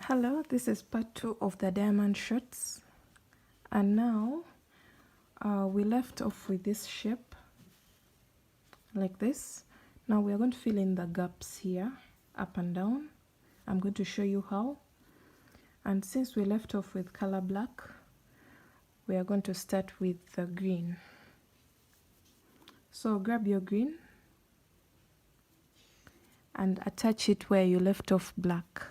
Hello, this is part 2 of the diamond shots, and now we left off with this shape like this. Now we are going to fill in the gaps here, up and down. I'm going to show you how. And since we left off with color black, we are going to start with the green. So grab your green and attach it where you left off black.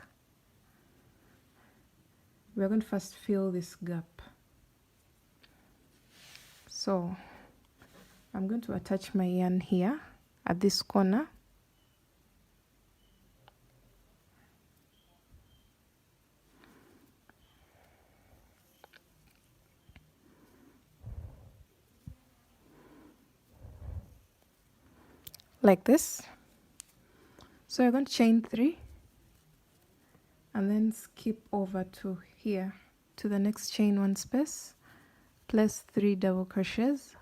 We're going to first fill this gap. So I'm going to attach my yarn here at this corner. Like this. So you're going to chain 3 and then skip over to here to the next chain 1 space, place 3 double crochets,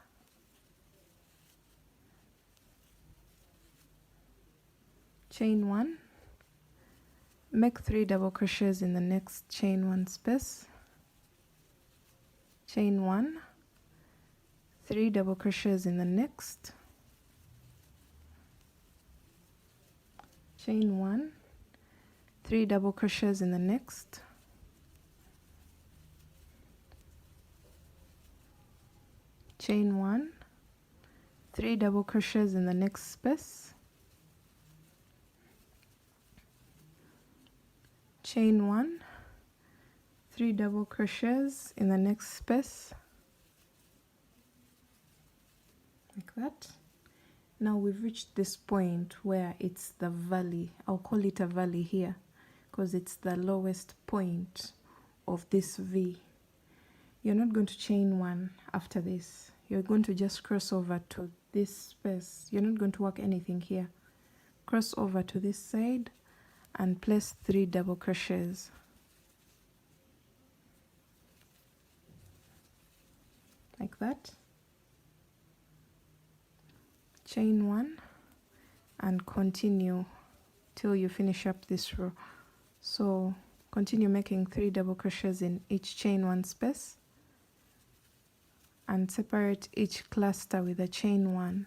chain 1, make 3 double crochets in the next chain 1 space, chain 1, 3 double crochets in the next, chain 1, 3 double crochets in the next, chain 1, 3 double crochets in the next space, chain 1, 3 double crochets in the next space, like that. Now we've reached this point where it's the valley. I'll call it a valley here because it's the lowest point of this V. You're not going to chain 1 after this. You're going to just cross over to this space. You're not going to work anything here. Cross over to this side and place 3 double crochets. Like that. Chain 1 and continue till you finish up this row. So continue making 3 double crochets in each chain 1 space and separate each cluster with a chain 1.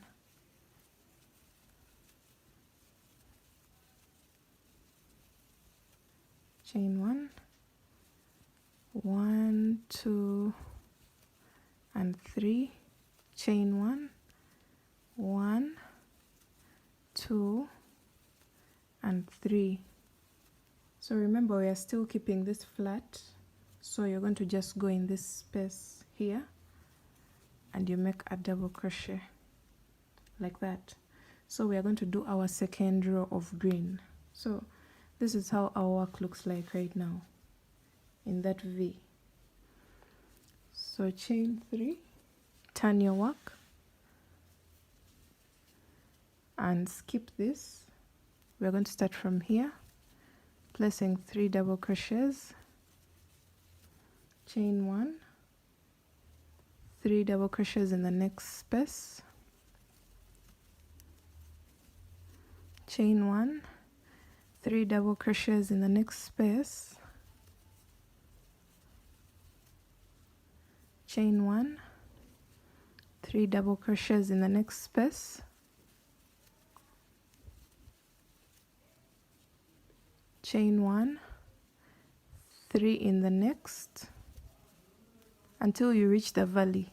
Chain 1, 1, 2 and 3, chain 1, 1, 2 and 3. So remember, we are still keeping this flat, so you're going to just go in this space here and you make a double crochet like that. So we are going to do our second row of green. So this is how our work looks like right now in that V. So chain 3, turn your work and skip this. We're going to start from here, placing 3 double crochets, chain 1, 3 double crochets in the next space, chain 1, 3 double crochets in the next space, chain 1, 3 double crochets in the next space, chain 1, 3 in the next until you reach the valley.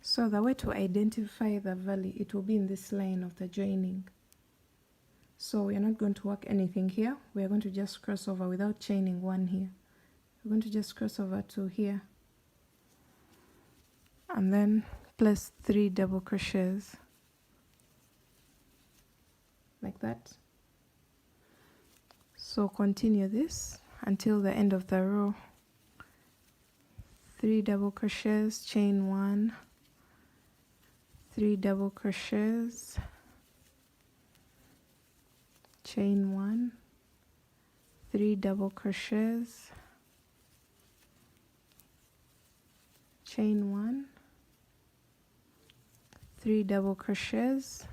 So the way to identify the valley, it will be in this line of the joining. So we're not going to work anything here. We're going to just cross over without chaining 1 here. We're going to just cross over to here and then place 3 double crochets like that. So continue this until the end of the row. 3 double crochets, chain 1, 3 double crochets, chain 1, 3 double crochets, chain 1, 3 double crochets,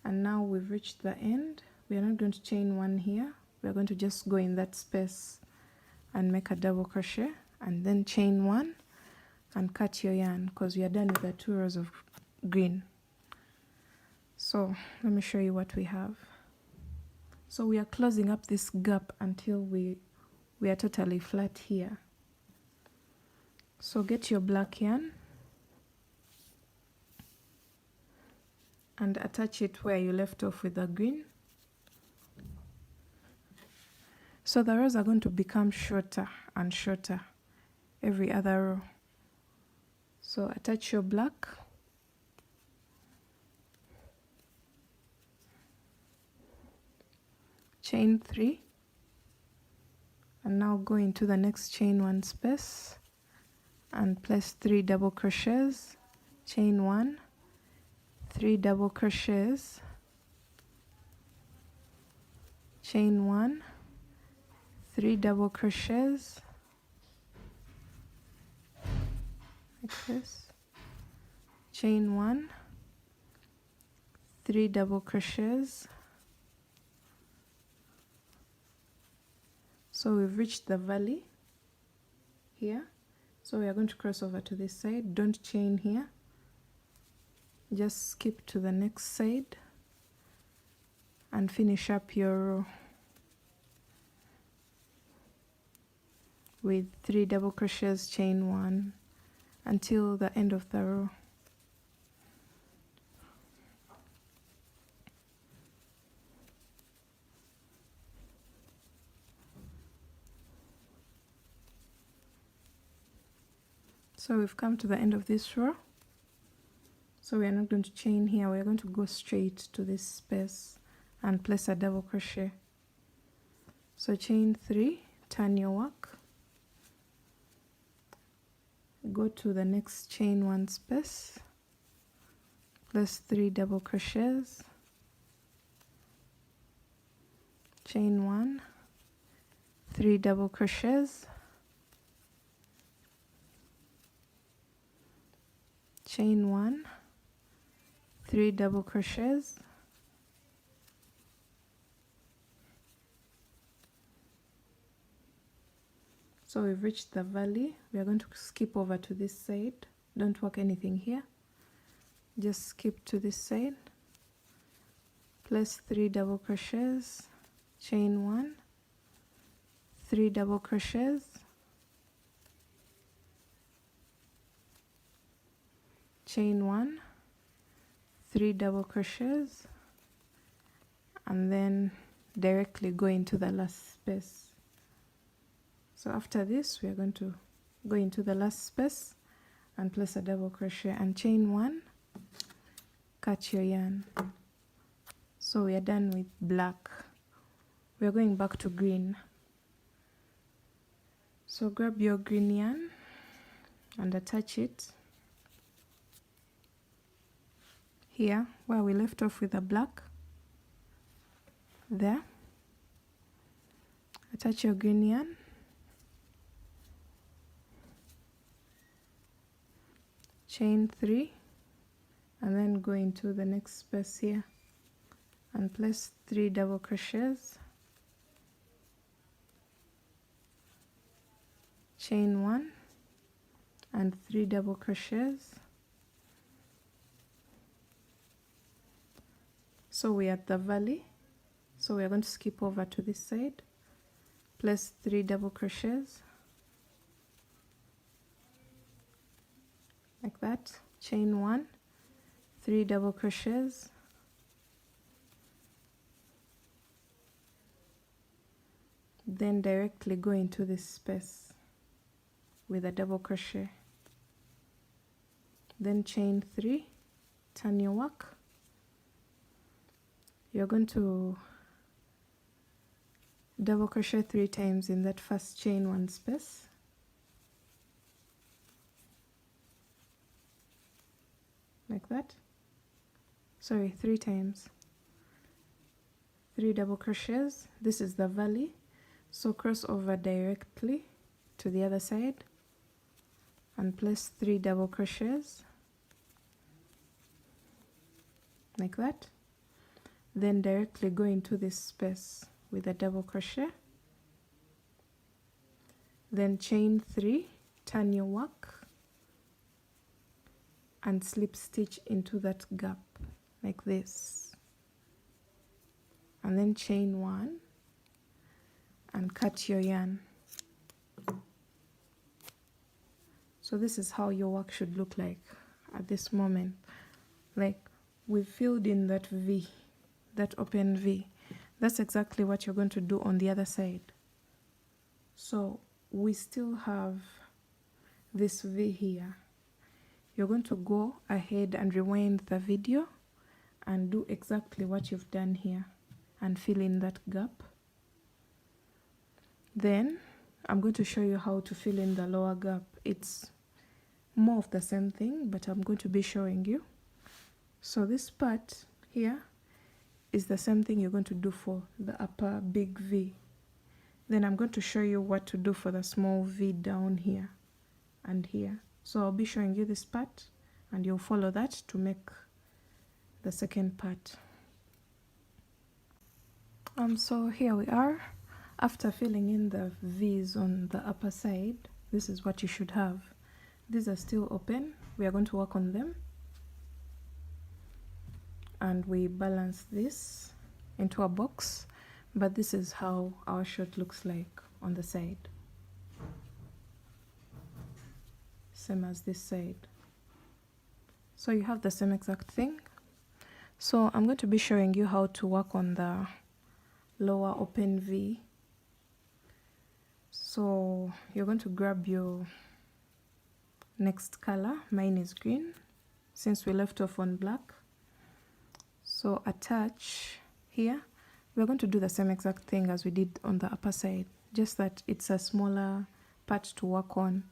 and now we've reached the end. we are not going to chain one here. We are going to just go in that space and make a double crochet and then chain one and cut your yarn, because we are done with the 2 rows of green. So let me show you what we have. So we are closing up this gap until we are totally flat here. So get your black yarn and attach it where you left off with the green. So the rows are going to become shorter and shorter every other row. So attach your black, chain 3, and now go into the next chain 1 space and place 3 double crochets, chain 1, 3 double crochets, chain 1, 3 double crochets, like this, chain 1, 3 double crochets. So we've reached the valley here. So we are going to cross over to this side. Don't chain here. Just skip to the next side and finish up your row with 3 double crochets, chain 1 until the end of the row. So we've come to the end of this row. So we are not going to chain here, we are going to go straight to this space and place a double crochet. So chain 3, turn your work, go to the next chain 1 space, place 3 double crochets, chain 1, 3 double crochets, chain 1, 3 double crochets, so we've reached the valley. We are going to skip over to this side. Don't work anything here, just skip to this side, place 3 double crochets, chain 1, 3 double crochets, chain 1, 3 double crochets, and then directly go into the last space. So after this we are going to go into the last space and place a double crochet and chain 1, cut your yarn. So we are done with black. We are going back to green. So grab your green yarn and attach it here where we left off with the black. There, attach your green yarn, chain 3, and then go into the next space here and place 3 double crochets, chain 1 and 3 double crochets. So we are at the valley, so we are going to skip over to this side, place 3 double crochets, like that, chain 1, 3 double crochets, then directly go into this space with a double crochet, then chain 3, turn your work. You're going to double crochet 3 times in that first chain 1 space, like that. Sorry, 3 times, 3 double crochets. This is the valley, so cross over directly to the other side and place 3 double crochets, like that. then directly go into this space with a double crochet, then chain 3, turn your work and slip stitch into that gap like this, and then chain 1 and cut your yarn. So this is how your work should look like at this moment. Like, we've filled in that V, that open V. That's exactly what you're going to do on the other side. So we still have this V here. You're going to go ahead and rewind the video and do exactly what you've done here and fill in that gap. Then I'm going to show you how to fill in the lower gap. It's more of the same thing, but I'm going to be showing you. So this part here is the same thing you're going to do for the upper big V. Then I'm going to show you what to do for the small V down here and here. So I'll be showing you this part and you'll follow that to make the second part. So here we are. After filling in the V's on the upper side, this is what you should have. These are still open. We are going to work on them. And we balance this into a box, but this is how our shirt looks like on the side. Same as this side. So you have the same exact thing. So I'm going to be showing you how to work on the lower open V. So you're going to grab your next color. Mine is green since we left off on black. So attach here. We're going to do the same exact thing as we did on the upper side, just that it's a smaller part to work on.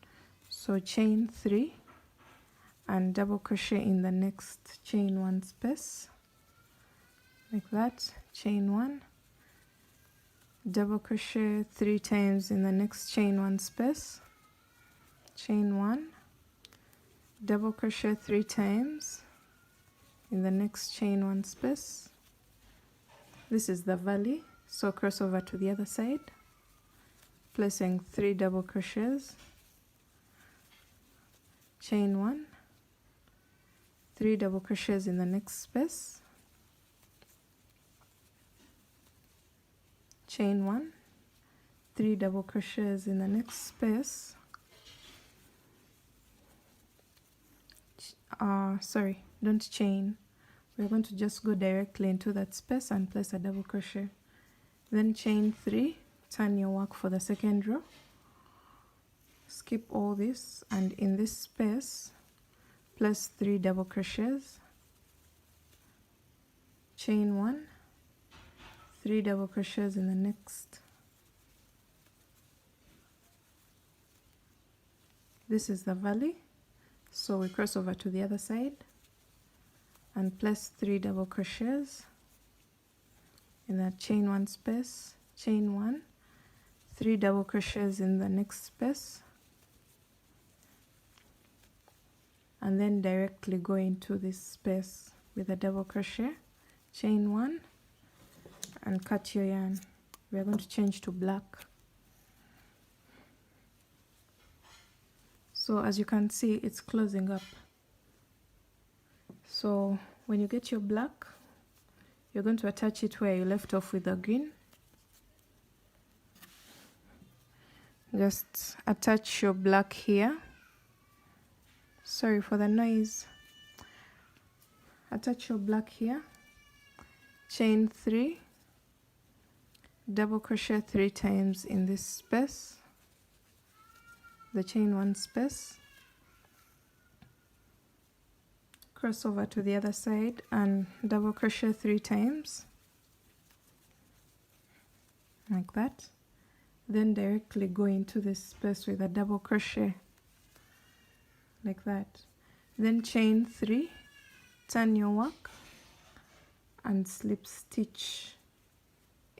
So chain 3 and double crochet in the next chain 1 space like that. Chain 1, double crochet 3 times in the next chain 1 space, chain 1, double crochet 3 times in the next chain 1 space. This is the valley, so cross over to the other side, placing 3 double crochets, chain 1, 3 double crochets in the next space, chain 1, 3 double crochets in the next space, sorry, don't chain. We're going to just go directly into that space and place a double crochet, then chain 3, turn your work for the second row, skip all this, and in this space place 3 double crochets, chain 1, 3 double crochets in the next. This is the valley, so we cross over to the other side and place 3 double crochets in that chain 1 space, chain 1, 3 double crochets in the next space, and then directly go into this space with a double crochet, chain 1 and cut your yarn. We are going to change to black. So as you can see, it's closing up. So when you get your black, you're going to attach it where you left off with the green. Just attach your black here. Sorry for the noise. Attach your black here, chain 3, double crochet 3 times in this space, the chain 1 space, cross over to the other side and double crochet 3 times like that, then directly go into this space with a double crochet like that, then chain 3, turn your work and slip stitch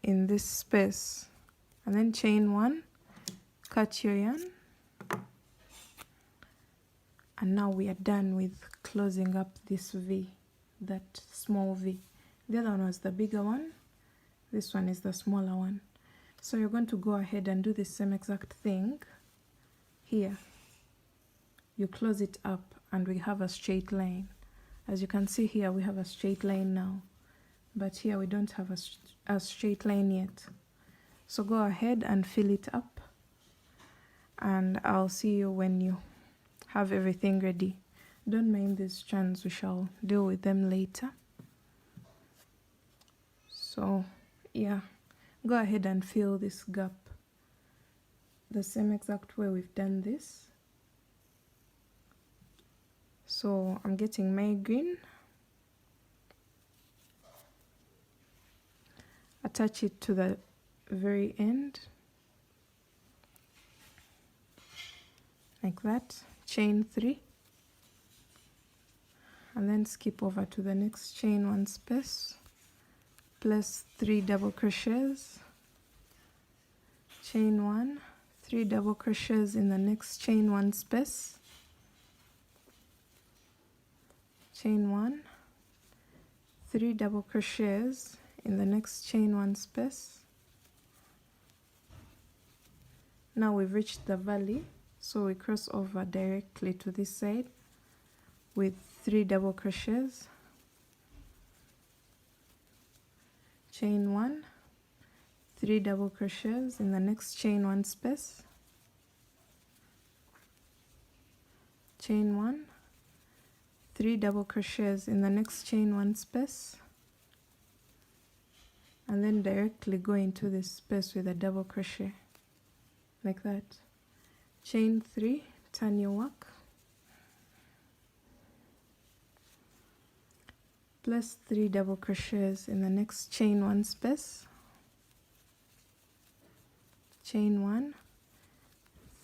in this space, and then chain 1, cut your yarn, and now we are done with closing up this V, that small V. The other one was the bigger one. This one is the smaller one. So you're going to go ahead and do the same exact thing here. You close it up and we have a straight line. As you can see here, we have a straight line now, but here we don't have a straight line yet. So go ahead and fill it up, and I'll see you when you have everything ready. Don't mind these strands, we shall deal with them later. So yeah, go ahead and fill this gap the same exact way we've done this. So I'm getting my green, attach it to the very end like that, chain 3, and then skip over to the next chain 1 space, place 3 double crochets, chain 1, 3 double crochets in the next chain 1 space, chain 1, 3 double crochets in the next chain 1 space. Now we've reached the valley, so we cross over directly to this side with 3 double crochets, chain 1, 3 double crochets in the next chain 1 space, chain 1, 3 double crochets in the next chain 1 space, and then directly go into this space with a double crochet like that, chain 3, turn your work, place 3 double crochets in the next chain 1 space, chain 1,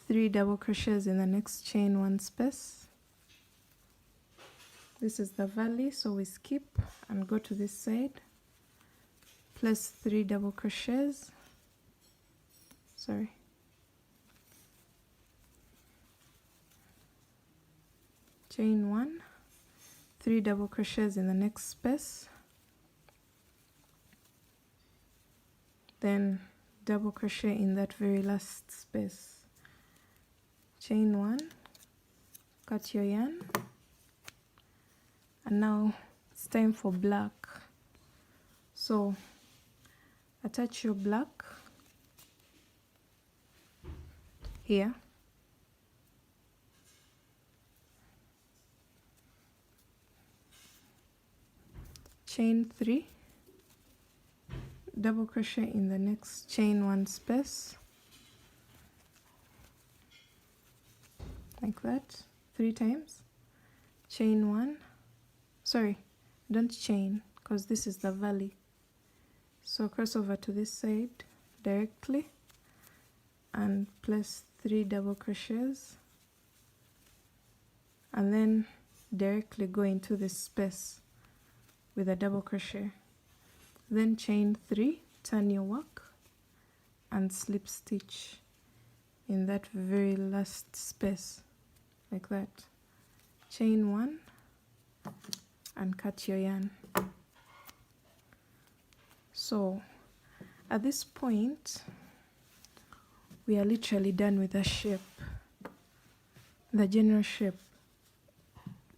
3 double crochets in the next chain 1 space. This is the valley, so we skip and go to this side, place 3 double crochets, chain 1, 3 double crochets in the next space, then double crochet in that very last space, chain 1, cut your yarn, and now it's time for black. So attach your black here, chain 3, double crochet in the next chain 1 space like that 3 times, chain 1, don't chain because this is the valley, so cross over to this side directly and place 3 double crochets, and then directly go into this space with a double crochet, then chain 3, turn your work and slip stitch in that very last space like that, chain 1 and cut your yarn. So at this point we are literally done with the shape, the general shape,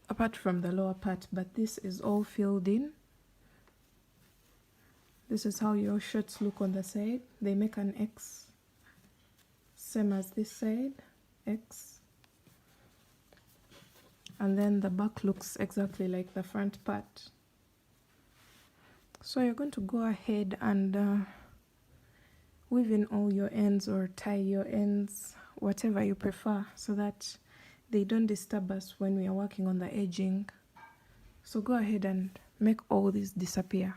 apart from the lower part, but this is all filled in. This is how your shirts look on the side. They make an X, same as this side, X, and then the back looks exactly like the front part. So you're going to go ahead and weave in all your ends or tie your ends, whatever you prefer, so that they don't disturb us when we are working on the edging. So go ahead and make all these disappear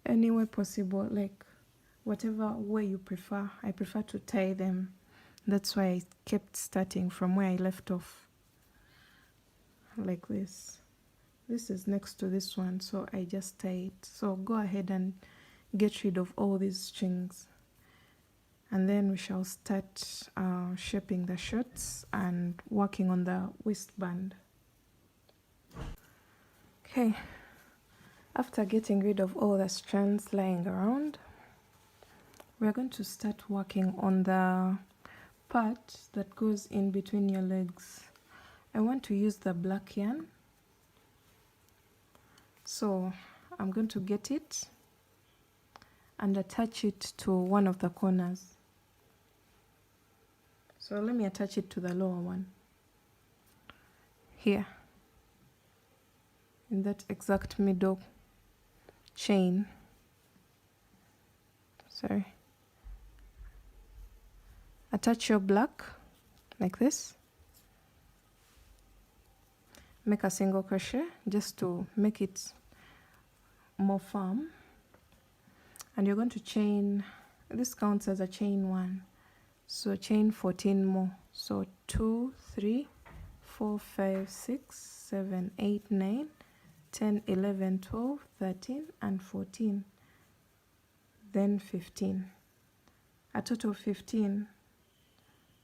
any way possible, like whatever way you prefer. I prefer to tie them, that's why I kept starting from where I left off like this. This is next to this one, so I just tie it. So go ahead and get rid of all these strings, and then we shall start shaping the shirts and working on the waistband. Okay, After getting rid of all the strands lying around, we're going to start working on the part that goes in between your legs. I want to use the black yarn, so I'm going to get it and attach it to one of the corners. So let me attach it to the lower one here, in that exact middle chain. Sorry. Attach your black like this. Make a single crochet just to make it more firm. And you're going to chain, this counts as a chain 1. So chain 14 more. So 2, 3, 4, 5, 6, 7, 8, 9, 10, 11, 12, 13, and 14. Then 15. A total of 15.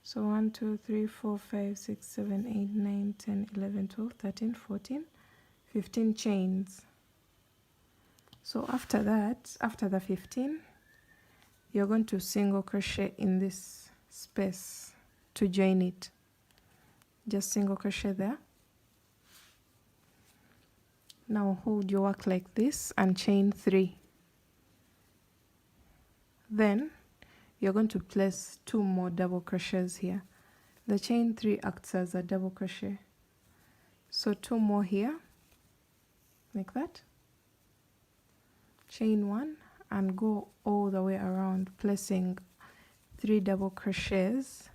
So 1, 2, 3, 4, 5, 6, 7, 8, 9, 10, 11, 12, 13, 14, 15 chains. So after that, after the 15, you're going to single crochet in this space to join it. Just single crochet there. Now hold your work like this and chain 3. Then you're going to place 2 more double crochets here. The chain 3 acts as a double crochet. So 2 more here, like that. Chain 1 and go all the way around, placing 3 double crochets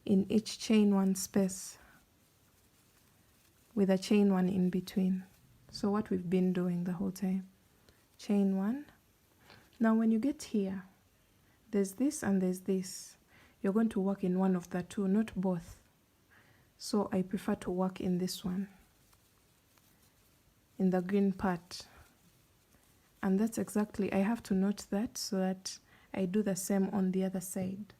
in each chain 1 space, with a chain 1 in between. So what we've been doing the whole time. Chain 1. Now when you get here, there's this and there's this. You're going to work in one of the two, not both. So I prefer to work in this one, in the green part. And that's exactly, I have to note that so that I do the same on the other side.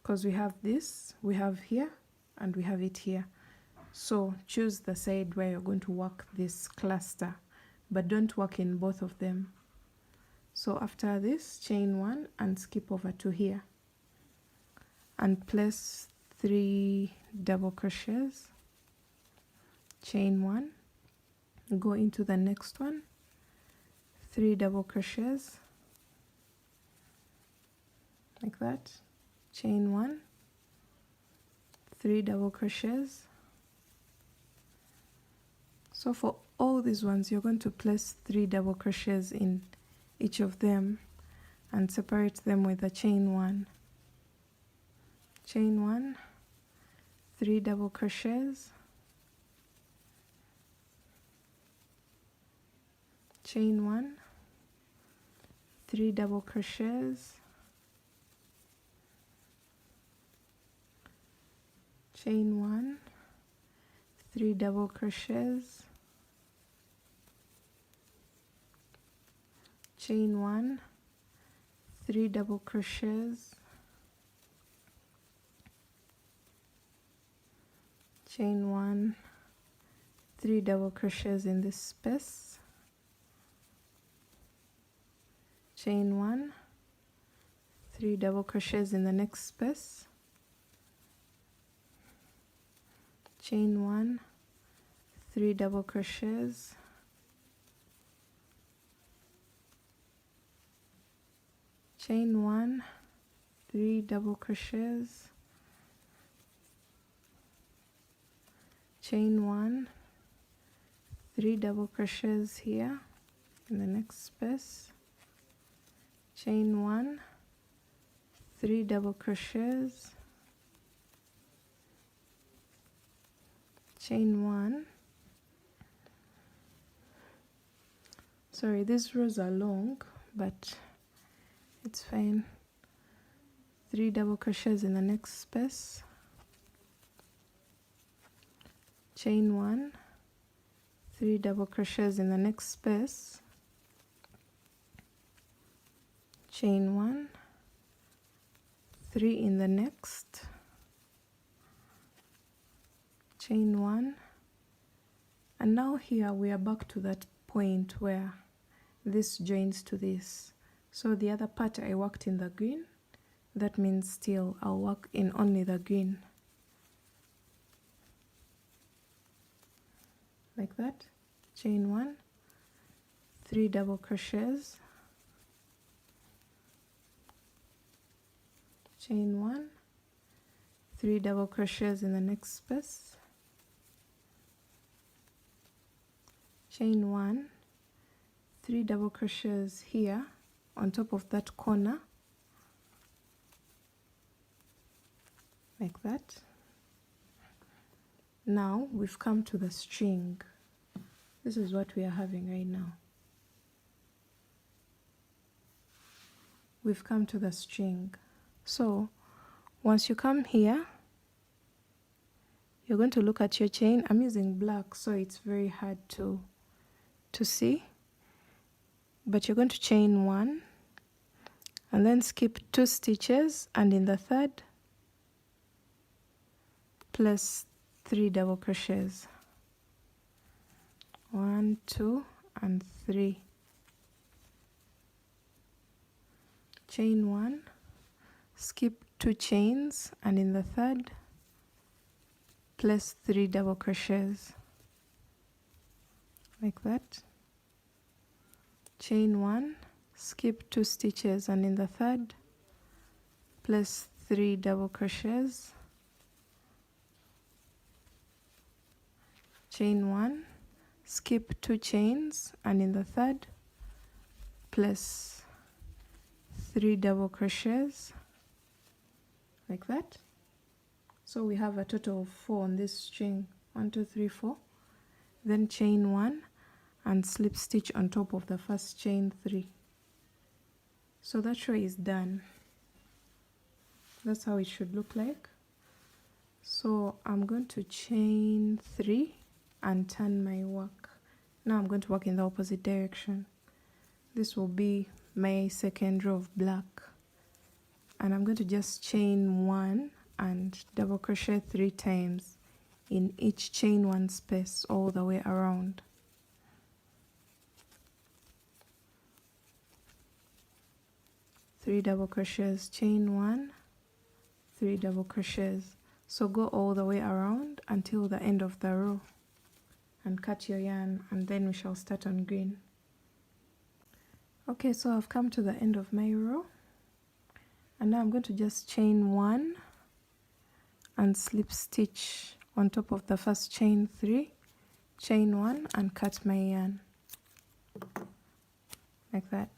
Because we have this, we have here, and we have it here. So choose the side where you're going to work this cluster, but don't work in both of them. So after this, chain 1 and skip over to here and place 3 double crochets, chain 1, go into the next one, 3 double crochets like that, chain 1, 3 double crochets. So for all these ones, you're going to place 3 double crochets in each of them and separate them with a chain 1. Chain 1, 3 double crochets, chain 1, 3 double crochets, chain 1, 3 double crochets, chain 1, 3 double crochets, chain 1, 3 double crochets in this space, chain 1, 3 double crochets in the next space, chain 1, 3 double crochets, chain 1, 3 double crochets, chain 1, 3 double crochets here in the next space, chain 1, 3 double crochets, chain 1. Sorry, these rows are long, but it's fine. 3 double crochets in the next space, chain 1, 3 double crochets in the next space, chain 1, 3 in the next, chain 1, And now here we are back to that point where this joins to this. So the other part I worked in the green, that means still I'll work in only the green, like that. Chain 1, 3 double crochets, chain 1, 3 double crochets in the next space, chain 1, 3 double crochets here on top of that corner, like that. Now we've come to the string. This is what we are having right now. We've come to the string. So once you come here, you're going to look at your chain. I'm using black, so it's very hard to see, but you're going to chain 1 and then skip 2 stitches, and in the third place 3 double crochets, 1, 2 and 3, chain 1, skip 2 chains, and in the third place 3 double crochets, like that. Chain 1, skip 2 stitches, and in the third place 3 double crochets, chain 1, skip 2 chains, and in the third place 3 double crochets, like that. So we have a total of 4 on this string, 1, 2, 3, 4. Then chain 1 and slip stitch on top of the first chain 3. So that row is done. That's how it should look like. So I'm going to chain 3 and turn my work. Now I'm going to work in the opposite direction. This will be my second row of black, and I'm going to just chain 1 and double crochet 3 times in each chain 1 space all the way around. Three double crochets, chain 1, 3 double crochets. So go all the way around until the end of the row and cut your yarn, and then we shall start on green. Okay, so I've come to the end of my row, and now I'm going to just chain 1 and slip stitch on top of the first chain 3, chain 1 and cut my yarn like that.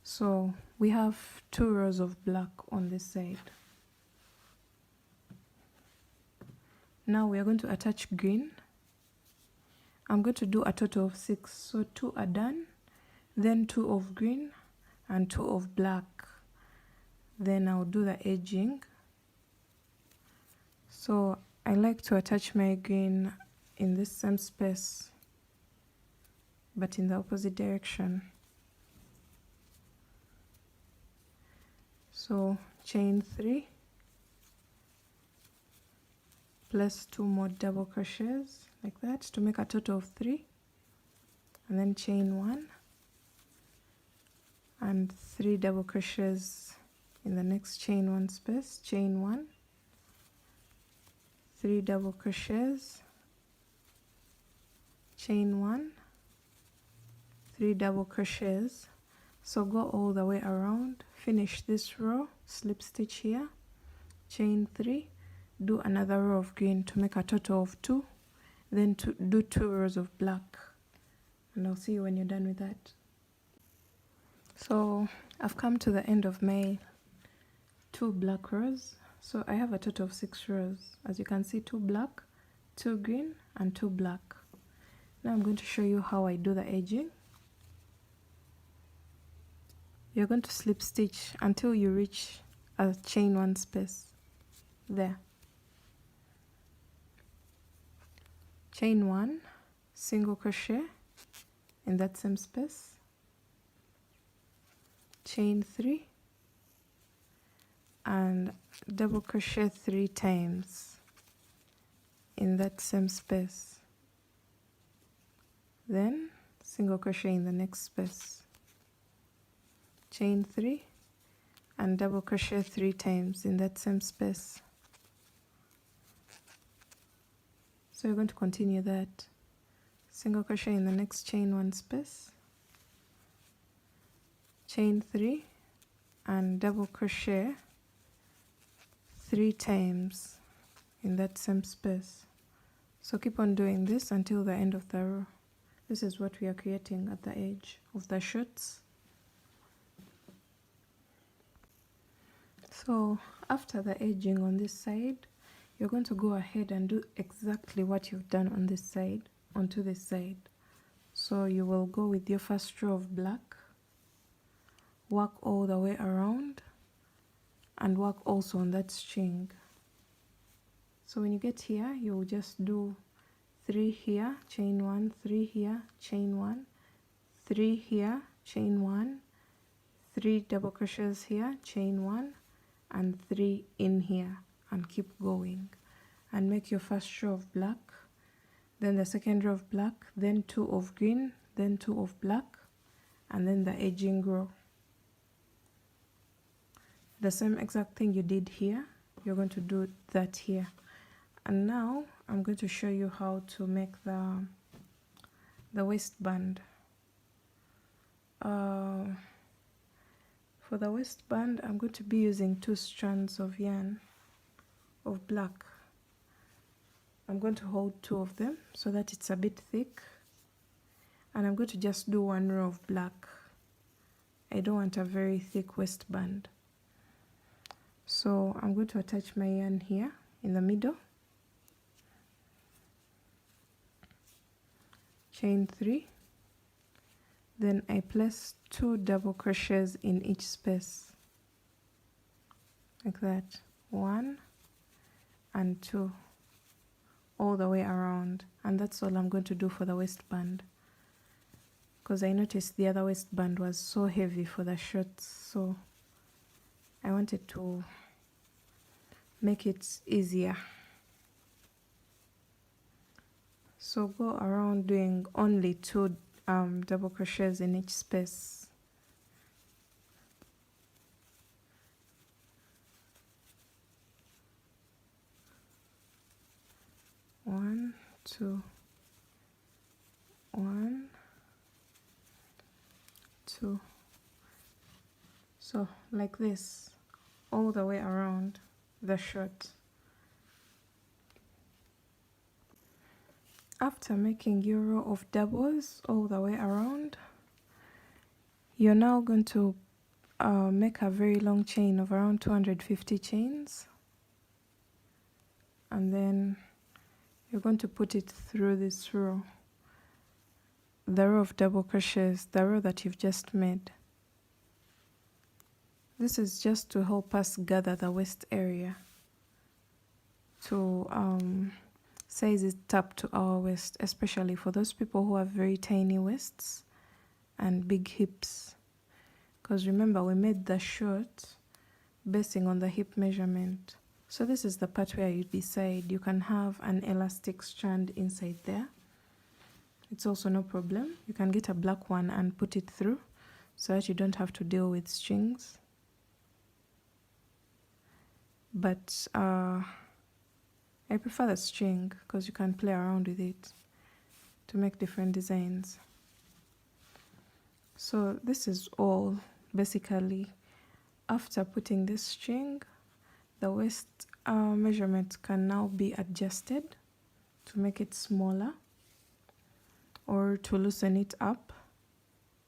So we have 2 rows of black on this side. Now we are going to attach green. I'm going to do a total of 6, so 2 are done, then 2 of green and 2 of black. Then I'll do the edging. So I like to attach my green in this same space, but in the opposite direction. So chain 3 plus 2 more double crochets like that to make a total of 3, and then chain 1 and 3 double crochets in the next chain 1 space, chain 1, 3 double crochets, chain 1, 3 double crochets. So go all the way around, finish this row, slip stitch here, chain 3, do another row of green to make a total of 2, then do 2 rows of black, and I'll see you when you're done with that. So I've come to the end of my 2 black rows. So I have a total of 6 rows. As you can see, 2 black, 2 green and 2 black. Now I'm going to show you how I do the edging. You're going to slip stitch until you reach a chain 1 space there. Chain 1, single crochet in that same space, chain 3 and double crochet 3 times in that same space, then single crochet in the next space, chain 3 and double crochet 3 times in that same space. So you're going to continue that. Single crochet in the next chain 1 space, chain 3 and double crochet 3 times in that same space. So keep on doing this until the end of the row. This is what we are creating at the edge of the shirts. So after the edging on this side, you're going to go ahead and do exactly what you've done on this side onto this side. So you will go with your first row of black, work all the way around, and work also on that string. So when you get here, you'll just do 3 here, chain 1, 3 here, chain 1, 3 here, chain 1, 3 double crochets here, chain 1, and 3 in here, and keep going. And make your first row of black, then the second row of black, then 2 of green, then 2 of black, and then the edging row. The same exact thing you did here, you're going to do that here. And now I'm going to show you how to make the waistband. For the waistband, I'm going to be using 2 strands of yarn of black. I'm going to hold 2 of them so that it's a bit thick, and I'm going to just do 1 row of black. I don't want a very thick waistband. So I'm going to attach my yarn here in the middle, chain 3, then I place 2 double crochets in each space, like that, 1 and 2, all the way around. And that's all I'm going to do for the waistband, because I noticed the other waistband was so heavy for the shirts, so I wanted to make it easier. So go around doing only 2 double crochets in each space. One, 2, 1, 2. So like this, all the way around the shirt. After making your row of doubles all the way around, you're now going to make a very long chain of around 250 chains, and then you're going to put it through this row, the row of double crochets, the row that you've just made. This is just to help us gather the waist area to size it up to our waist, especially for those people who have very tiny waists and big hips. Because remember, we made the shirt basing on the hip measurement. So this is the part where you decide you can have an elastic strand inside there. It's also no problem. You can get a black one and put it through so that you don't have to deal with strings. But I prefer the string because you can play around with it to make different designs. So this is all basically. After putting this string, the waist measurement can now be adjusted to make it smaller or to loosen it up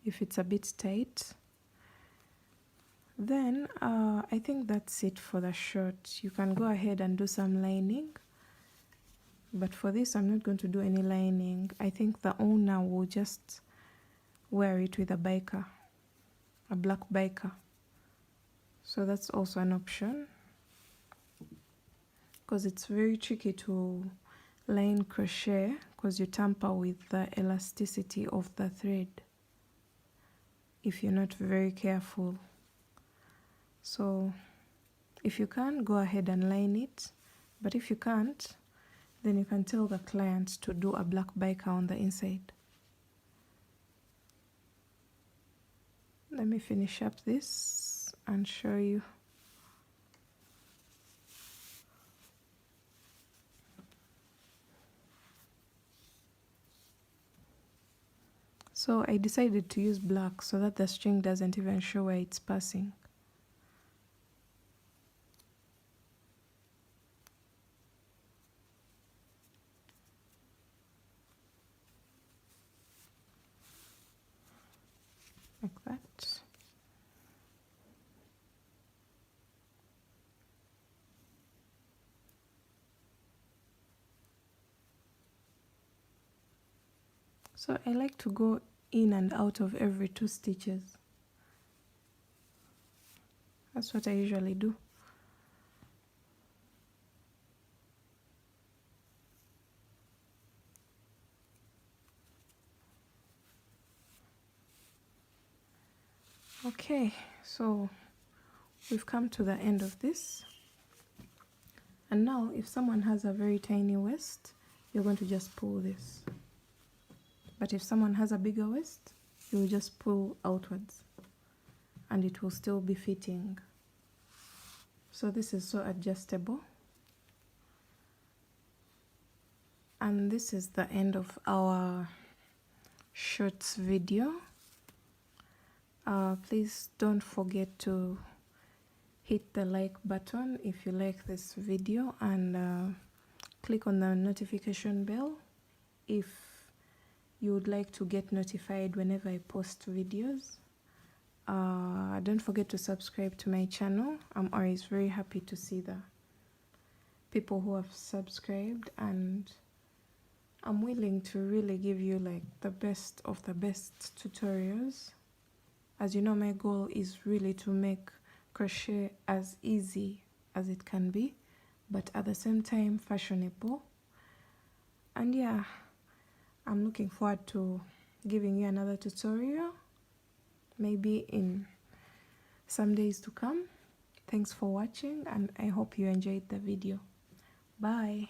if it's a bit tight. Then I think that's it for the shirt. You can go ahead and do some lining, but for this I'm not going to do any lining. I think the owner will just wear it with a biker, a black biker. So that's also an option, because it's very tricky to line crochet because you tamper with the elasticity of the thread if you're not very careful. So if you can, go ahead and line it, but if you can't, then you can tell the client to do a black biker on the inside. Let me finish up this and show you. So I decided to use black so that the string doesn't even show where it's passing. Like that. So I like to go in and out of every 2 stitches. That's what I usually do. Okay, so we've come to the end of this. And now if someone has a very tiny waist, you're going to just pull this. But if someone has a bigger waist, you will just pull outwards and it will still be fitting. So this is so adjustable. And this is the end of our shorts video. Please don't forget to hit the like button if you like this video, and click on the notification bell if you would like to get notified whenever I post videos. Don't forget to subscribe to my channel. I'm always very happy to see the people who have subscribed, and I'm willing to really give you like the best of the best tutorials. As you know, my goal is really to make crochet as easy as it can be, but at the same time fashionable. And yeah, I'm looking forward to giving you another tutorial, maybe in some days to come. Thanks for watching, and I hope you enjoyed the video. Bye.